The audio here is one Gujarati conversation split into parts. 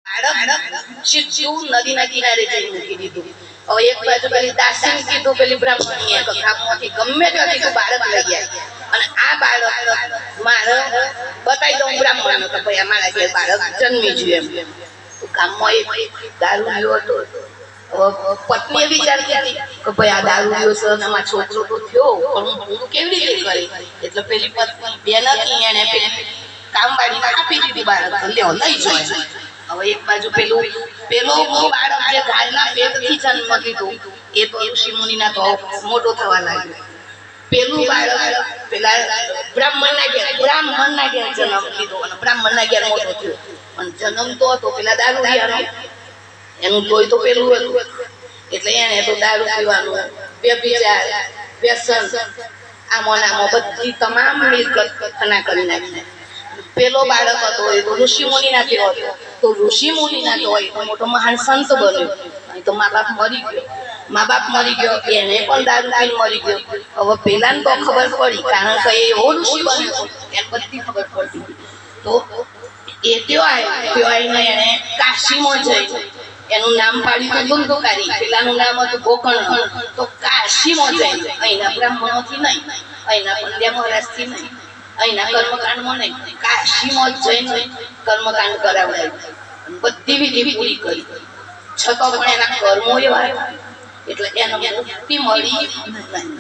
સીધું નદીના કિનારે જઈ મૂકી દીધું. હવે એક બાજુ પેલી દાસીને કીધું, પેલી બ્રાહ્મણીએ ગામમાંથી ગમે ત્યાંથી તું બાળક લઈ આવી અને આ બાળક મારે બતાવી દઉં બ્રાહ્મણને કે ભાઈ અમારા ઘેર બાળક જન્મી ગયું એમ. ગામમાં એક દારૂડિયો હતો. પત્નીએ વિચારતી હતી કે ભાઈ આ દારૂડિયો છે અને અમારો છોકરો તો થયો પણ હું કેવી રીતે કરી. એટલે પેલી પત્ની બે નથી એને પેલી કામવાળીને આપી દીધી બાળક, લ્યો લઈ જાય. હવે એક બાજુ પેલો બાળક જે ગાયના પેટથી જન્મ લીધો એ તો ઋષિ મુનિના તો મોટો થવા લાગ્યો. પેલું બાળક પેલા બ્રાહ્મણના ઘેર જન્મ લીધો અને બ્રાહ્મણના ઘેર મોટો થયો. પણ જન્મ તો હતો પેલા દારૂડિયાનો, એનું લોહી તો પેલું હતું એટલે એને તો દારૂ પીવાનું, વ્યભિચાર, વ્યસન, આમો બધી તમામ મિલકત ખના કરી નાખી. પેલો બાળક હતો એ તો ઋષિ મુનિના થયો હતો. તો ઋષિ મુનિના તો હોય તો મોટો મહાન સંત બન્યો. અહીં તો મા બાપ મરી ગયો એને પણ દારૂ પીને મરી ગયો. હવે પેલાને તો ખબર પડી કારણ કે એવો ઋષિ બન્યો એને બધી ખબર પડતી. તો એ ત્યો આવીને એને કાશીમાં જઈ એનું નામ પાડ્યું તો ધુંધુકારી, પેલાનું નામ હતું ગોકર્ણ. તો કાશીમાં જઈ અહીંના બ્રાહ્મણોથી નહીં, અહીંના પંડ્યા મહારાજથી નહીં, અહીંના કર્મકાંડમાં નહીં, કાશીમાં જઈને કર્મકાંડ કરાવડાવ્યું. બધી વિધિ પૂરી કરી છતાં પણ એના કર્મો એવા એટલે એને મુક્તિ મળી નહીં.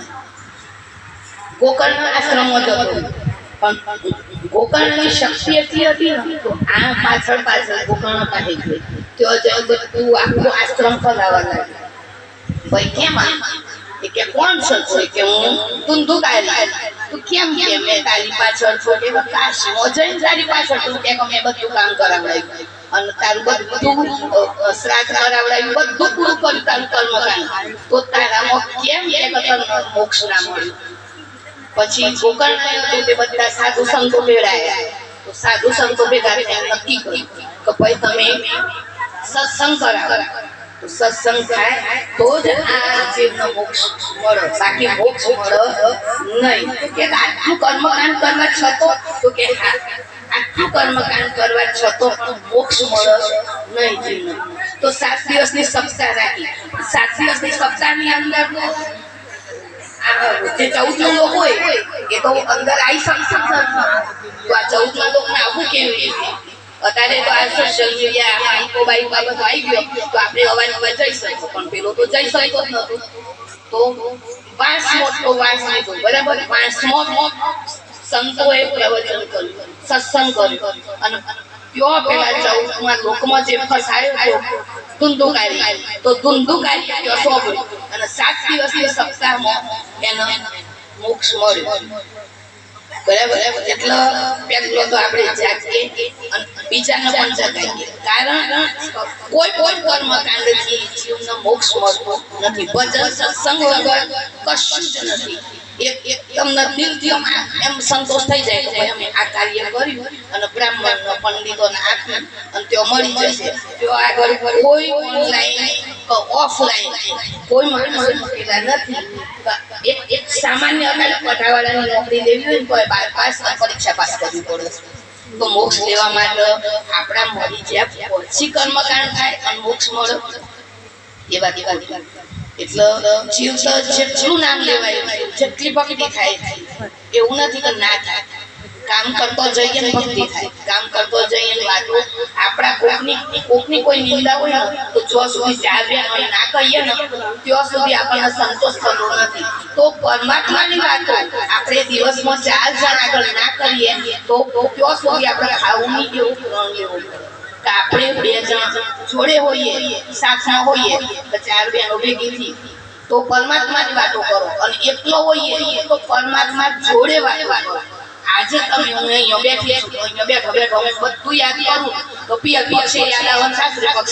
ગોકર્ણ આશ્રમમાં જતો પણ ગોકર્ણની શક્તિ એટલી હતી ને તો આ પાછળ ગોકર્ણ પાસે ગઈ. ત્યાં જઈ બધું આખું આશ્રમ ફરાવા લાગ્યું. ભાઈ કેમ એ કે કોણ છે કે હું ધુંધુકારી. તું કેમ મેં તારી પાછળ છો કે કાશીમાં જઈને તારી પાછળ તું કે મેં બધું કામ કરાવડાવ્યું અને તારું બધું શ્રાદ્ધ કરાવડાવ્યું, બધું પૂરું કર્યું તારું કર્મકાંડ, તો તારામાં કેમ કે મોક્ષ ના મળ્યું. પછી ગોકર્ણ તે બધા સાધુ સંતો ભેળાયા. તો સાધુ સંતો ભેગા નક્કી કર્યું કે ભાઈ તમે સત્સંગ કરાવો. તો સત્સંગ થાય તો જ આ જીવનો મોક્ષ મળે, બાકી મોક્ષ મળે નહીં. કે આટલું કર્મકાંડ કરવા છતાં તો કે આટલું કર્મકાંડ કરવા છતાં મોક્ષ મળે નહીં જીવનો. તો 7 દિવસની સપ્તાહ રાખી. 7 દિવસની સપ્તાહની અંદર જે 14 લોક હોય એ તો અંદર આવી શકશે. તો આ 14 લોકને આવવું કેવી રીતે? અત્યારે તો આ સોશિયલ મીડિયા માઇકો બાબત આવી ગયો તો આપણે અવાજ જઈ શકીએ, પણ પેલો તો જઈ શકતો જ નતો. તો મોટો વાસ લીધો બરાબર. 5મો સંતોએ પ્રવચન કર્યું, સત્સંગ કર્યો અને ત્યાં પેલા 14મા લોકમાં જે ફસાયો હતો ધુંધુકારી, તો ધુંધુકારી ત્યાં સોંપડ્યું અને 7 દિવસની સપ્તાહમાં એને મોક્ષ મળ્યો. બરાબર. એટલે પેલો તો આપણે જાગીએ અને બીજાને પણ જગાવીએ. કારણ કોઈ કર્મકાંડથી જીવનો મોક્ષ મળતો નથી. ભજન સત્સંગ વગર કશું જ નથી. એક તમને દિલથી એમ સંતોષ થઈ જાય કે અમે આ કાર્ય કર્યું અને બ્રાહ્મણનો પંડિતોને આપ્યું અને તેઓ મળી જશે. તેઓ આગળ કોઈ ઓનલાઈન ઓફલાઈન કોઈ માણસ મૂકેલા નથી. એક સામાન્ય પટાવાળાની નોકરી લેવી હોય ને તો 12 પાસ પરીક્ષા પાસ કરવી પડે. તો મોક્ષ લેવા માટે આપણા મળી જ્યાં પછી કર્મકાંડ થાય અને મોક્ષ મળે એવા એટલે જીવતો જેટલું નામ લેવાય જેટલી ભક્તિ થાય એવું નથી કે ના થાય. કામ કરતો જઈએ ને ભક્તિ થાય, કામ કરતો જઈએ ને વાતો આપણા કોકની કોઈ નિંદા હોય ને તો જ્યાં સુધી ચાલ્યા ના કહીએ ને ત્યાં સુધી આપણને સંતોષ થતો નથી. તો પરમાત્માની વાતો આપણે દિવસમાં 4 જણ આગળ ના કરીએ તો ત્યાં સુધી આપણે ખાવું નહીં એવું પ્રણ લેવું કે આપણે 2 જણ જોડે હોઈએ, સાથમાં હોઈએ તો 4 બહેનો ભેગી થઈ તો પરમાત્માની વાતો કરો અને એકલો હોઈએ તો પરમાત્મા જોડે વાતો કરો. આજે તમે હું અહીંયા બેઠી છું, અહીંયા બેઠો હું બધું યાદ કરું તો પિયર પક્ષે યાદ આવે, સાસરે પક્ષે